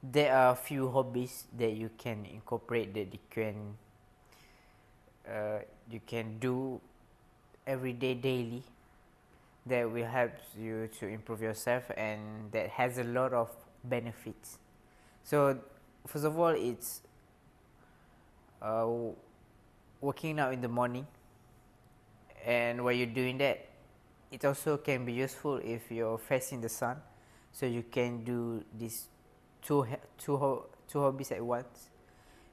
there are few hobbies that you can incorporate, that you can do every day, daily, that will help you to improve yourself, and that has a lot of benefits. So first of all, it's uh, working out in the morning, and while you're doing that, it also can be useful if you're facing the sun, so you can do these two hobbies at once,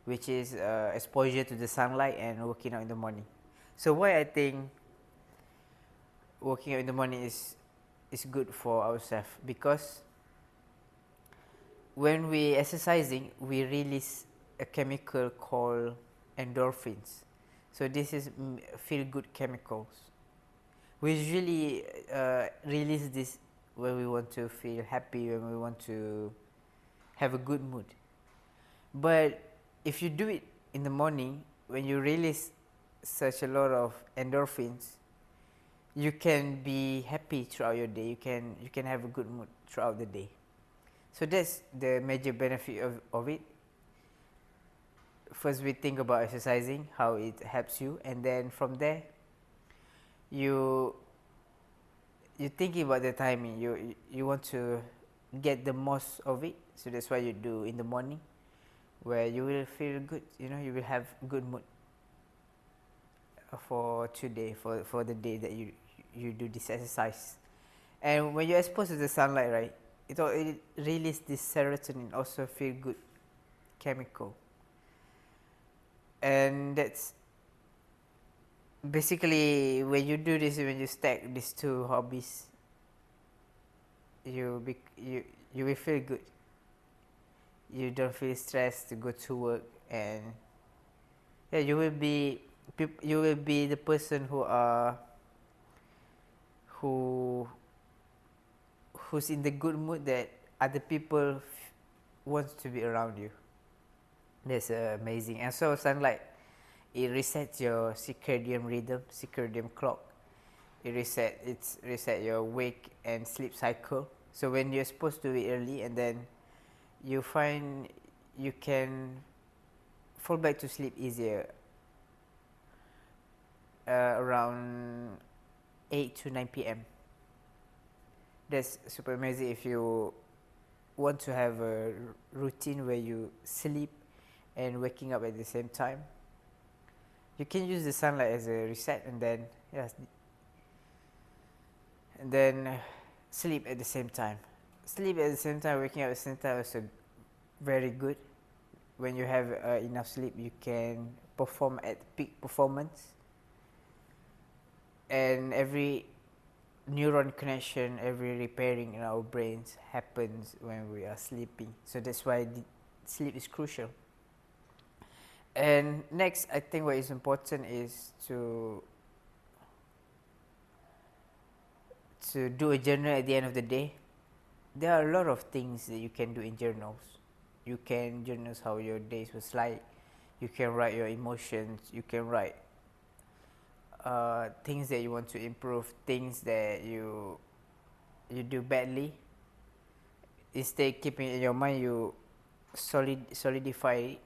which is exposure to the sunlight and working out in the morning. So why I think working out in the morning is good for ourselves, because when we exercising, we release a chemical called endorphins. So this is feel good chemicals. We usually release this when we want to feel happy, when we want to have a good mood. But if you do it in the morning, when you release such a lot of endorphins, you can be happy throughout your day. You can have a good mood throughout the day. So that's the major benefit of it. First, we think about exercising, how it helps you, and then from there, you thinking about the timing. You want to get the most of it, so that's why you do in the morning, where you will feel good. You will have good mood for today, for the day that you do this exercise. And when you're exposed to the sunlight, right, it releases this serotonin, also feel good chemical. And that's basically, when you do this, when you stack these two hobbies, you will feel good. You don't feel stressed to go to work, and yeah, you will be the person who's in the good mood, that other people wants to be around you. That's amazing. And so sunlight, it resets your circadian rhythm, circadian clock. It reset your wake and sleep cycle. So when you're supposed to be early, and then you find you can fall back to sleep easier around 8 to 9 p.m. That's super amazing. If you want to have a routine where you sleep and waking up at the same time, you can use the sunlight as a reset, and then sleep at the same time. Sleep at the same time, waking up at the same time is very good. When you have enough sleep, you can perform at peak performance, and every neuron connection, every repairing in our brains happens when we are sleeping. So that's why sleep is crucial. And next, I think what is important is to do a journal at the end of the day. There are a lot of things that you can do in journals. You can journal how your days was like. You can write your emotions. You can write things that you want to improve, things that you do badly. Instead, keeping it in your mind, you solidify it.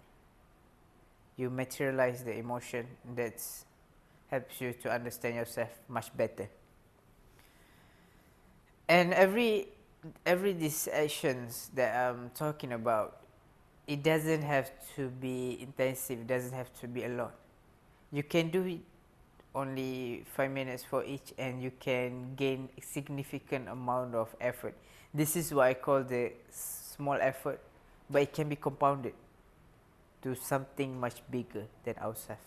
You materialize the emotion. That helps you to understand yourself much better. And every these actions that I'm talking about, it doesn't have to be intensive. It doesn't have to be a lot. You can do it only 5 minutes for each, and you can gain a significant amount of effort. This is what I call the small effort, but it can be compounded to something much bigger than ourselves.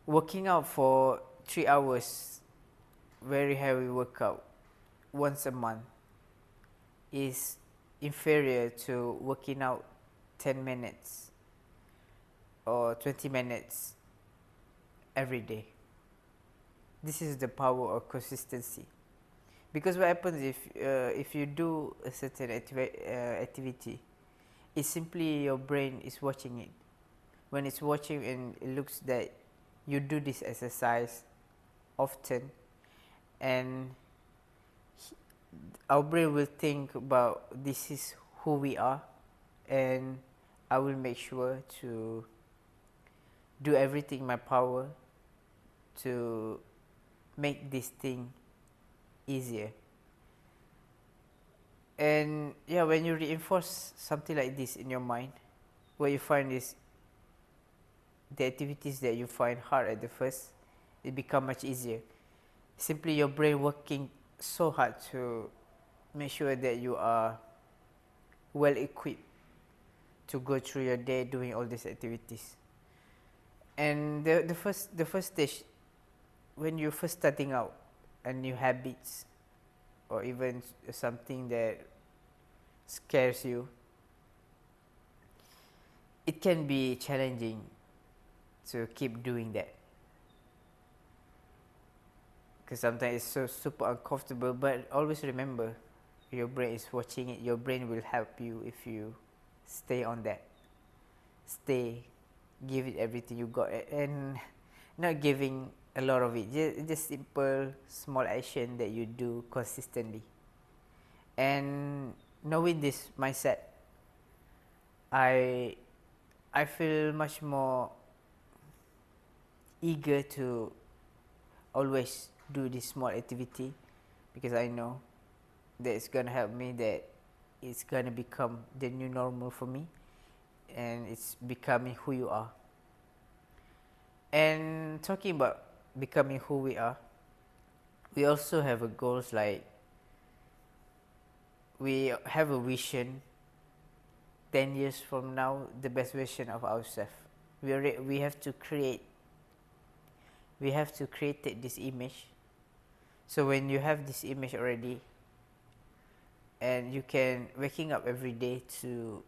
Working out for 3 hours, very heavy workout, once a month is inferior to working out 10 minutes or 20 minutes every day. This is the power of consistency. Because what happens if you do a certain activity, it's simply your brain is watching it. When it's watching and it looks that you do this exercise often, and our brain will think about this is who we are, and I will make sure to do everything in my power to make this thing easier. And yeah, when you reinforce something like this in your mind, what you find is the activities that you find hard at the first, it become much easier. Simply your brain working so hard to make sure that you are well equipped to go through your day doing all these activities. And the first stage, when you're first starting out a new habits or even something that scares you, it can be challenging to keep doing that, because sometimes it's so super uncomfortable. But always remember, your brain is watching it. Your brain will help you if you stay on that. Give it everything you got, and not giving a lot of it. Just simple small action that you do consistently. And knowing this mindset, I feel much more eager to always do this small activity, because I know that it's gonna help me, that it's gonna become the new normal for me, and it's becoming who you are. And talking about becoming who we are, we also have a goals, like we have a vision 10 years from now, the best version of ourselves. We have to create this image. So when you have this image already, and you can waking up every day to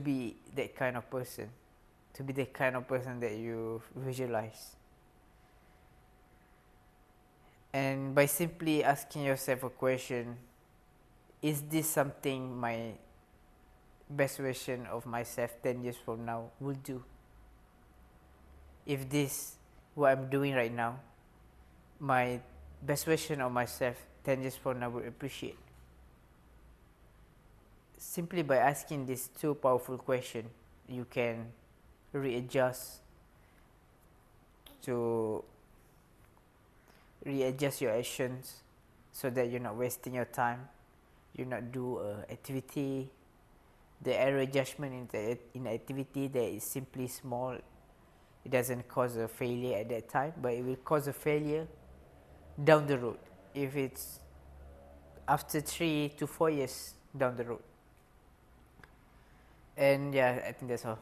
be that kind of person, that you visualize. And by simply asking yourself a question, is this something my best version of myself 10 years from now will do? If this, what I'm doing right now, my best version of myself 10 years from now will appreciate. Simply by asking these two powerful questions, you can readjust your actions, so that you're not wasting your time. You not do activity, the error judgment in activity that is simply small. It doesn't cause a failure at that time, but it will cause a failure down the road, if it's after 3 to 4 years down the road. And yeah, I think that's all.